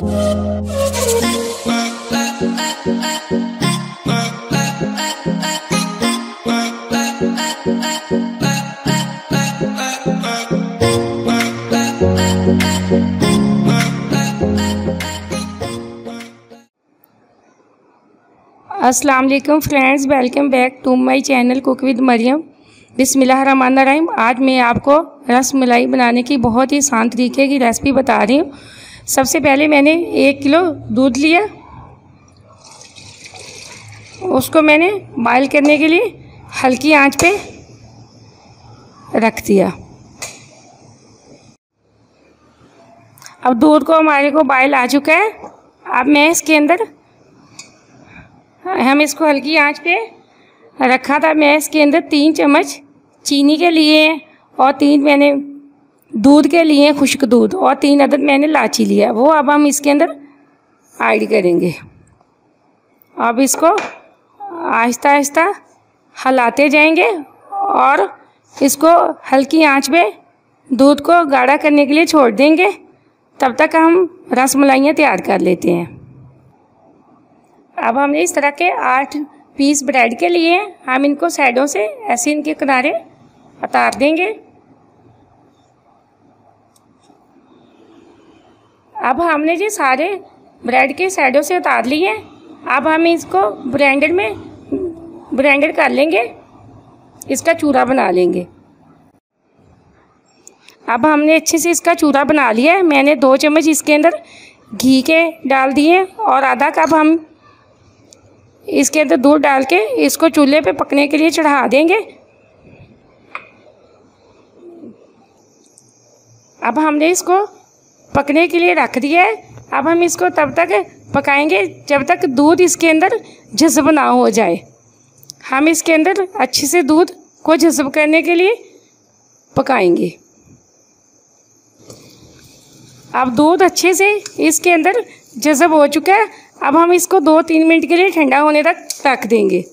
अस्सलाम वालेकुम friends, welcome back to my channel cook with Mariam. बिस्मिल्लाहिर्रहमानिर्रहीम। आज मैं आपको रस मलाई बनाने की बहुत ही आसान तरीके की रेसिपी बता रही हूँ। सबसे पहले मैंने 1 किलो दूध लिया, उसको मैंने बॉयल करने के लिए हल्की आंच पे रख दिया। अब दूध को हमारे को बॉयल आ चुका है। अब मैं इसके अंदर हम इसको हल्की आंच पे रखा था। मैं इसके अंदर 3 चम्मच चीनी के लिए हैं और 3 मैंने दूध के लिए हैं, खुश्क दूध, और 3 अदद मैंने इलायची लिया, वो अब हम इसके अंदर ऐड करेंगे। अब इसको आहिस्ता आहिस्ता हिलाते जाएंगे और इसको हल्की आंच पे दूध को गाढ़ा करने के लिए छोड़ देंगे। तब तक हम रस मलाइयाँ तैयार कर लेते हैं। अब हमने इस तरह के 8 पीस ब्रेड के लिए हम इनको साइडों से ऐसे इनके किनारे उतार देंगे। अब हमने जी सारे ब्रेड के साइडों से उतार लिए। अब हम इसको ब्लेंडर कर लेंगे, इसका चूरा बना लेंगे। अब हमने अच्छे से इसका चूरा बना लिया है। मैंने 2 चम्मच इसके अंदर घी के डाल दिए और आधा कप हम इसके अंदर दूध डाल के इसको चूल्हे पे पकने के लिए चढ़ा देंगे। अब हमने इसको पकने के लिए रख दिया है। अब हम इसको तब तक पकाएंगे जब तक दूध इसके अंदर जज़ब ना हो जाए। हम इसके अंदर अच्छे से दूध को जज़ब करने के लिए पकाएंगे। अब दूध अच्छे से इसके अंदर जज़ब हो चुका है। अब हम इसको 2-3 मिनट के लिए ठंडा होने तक रख देंगे।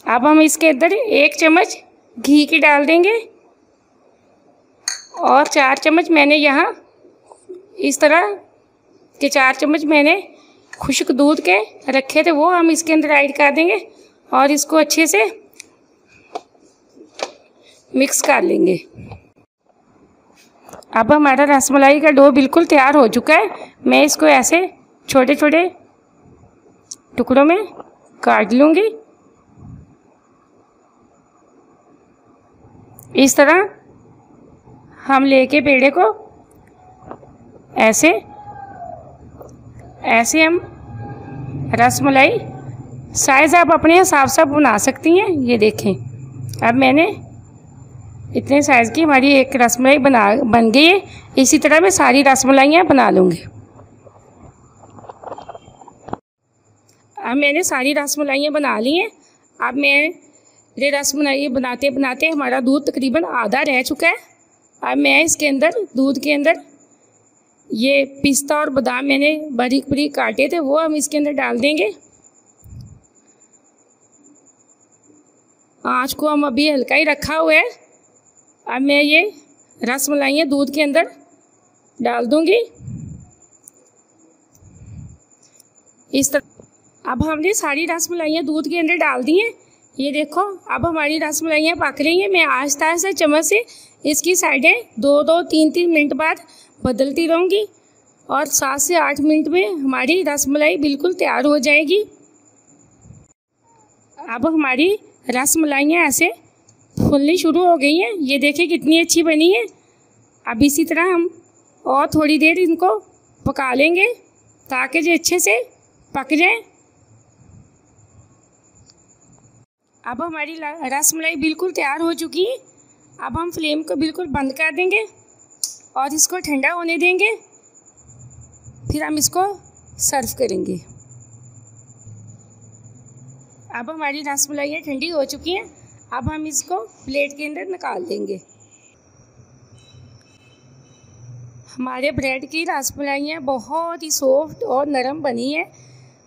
अब हम इसके अंदर 1 चम्मच घी की डाल देंगे और 4 चम्मच मैंने यहाँ इस तरह के 4 चम्मच मैंने खुश्क दूध के रखे थे, वो हम इसके अंदर ऐड कर देंगे और इसको अच्छे से मिक्स कर लेंगे। अब हमारा रसमलाई का डो बिल्कुल तैयार हो चुका है। मैं इसको ऐसे छोटे छोटे टुकड़ों में काट लूँगी। इस तरह हम लेके पेड़े को ऐसे हम रसमलाई साइज़ आप अपने हिसाब से बना सकती हैं। ये देखें, अब मैंने इतने साइज़ की हमारी एक रसमलाई बन गई है। इसी तरह मैं सारी रसमलाइयाँ बना लूँगी। अब मैंने सारी रसमलाइयाँ बना ली हैं। अब मेरे रसमलाई बनाते बनाते हमारा दूध तकरीबन आधा रह चुका है। अब मैं इसके अंदर दूध के अंदर ये पिस्ता और बादाम मैंने बारीक बारीक काटे थे, वो हम इसके अंदर डाल देंगे। आँच को हम अभी हल्का ही रखा हुआ है। अब मैं ये रसमलाइयाँ दूध के अंदर डाल दूँगी इस तरह। अब हमने सारी रसमलाइयाँ दूध के अंदर डाल दी हैं। ये देखो, अब हमारी रसमलाइयाँ पक रही हैं। मैं आहिस्ता आहिस्ता चम्मच से इसकी साइडें 2-2, 3-3 मिनट बाद बदलती रहूँगी और 7 से 8 मिनट में हमारी रसमलाई बिल्कुल तैयार हो जाएगी। अब हमारी रसमलाइयाँ ऐसे फूलनी शुरू हो गई हैं। ये देखिए कितनी अच्छी बनी है। अब इसी तरह हम और थोड़ी देर इनको पका लेंगे ताकि ये अच्छे से पक जाएं। अब हमारी रसमलाई बिल्कुल तैयार हो चुकी है। अब हम फ्लेम को बिल्कुल बंद कर देंगे और इसको ठंडा होने देंगे, फिर हम इसको सर्व करेंगे। अब हमारी रसमलाइयाँ ठंडी हो चुकी हैं। अब हम इसको प्लेट के अंदर निकाल देंगे। हमारे ब्रेड की रसमलाइयाँ बहुत ही सॉफ्ट और नरम बनी है,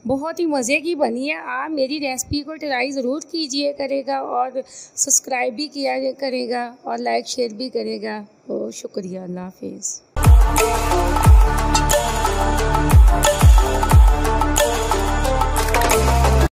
बहुत ही मज़े की बनी है। आप मेरी रेसिपी को ट्राई ज़रूर कीजिए करेगा और सब्सक्राइब भी किया करेगा और लाइक शेयर भी करेगा। बहुत शुक्रिया। अल्लाह हाफिज़।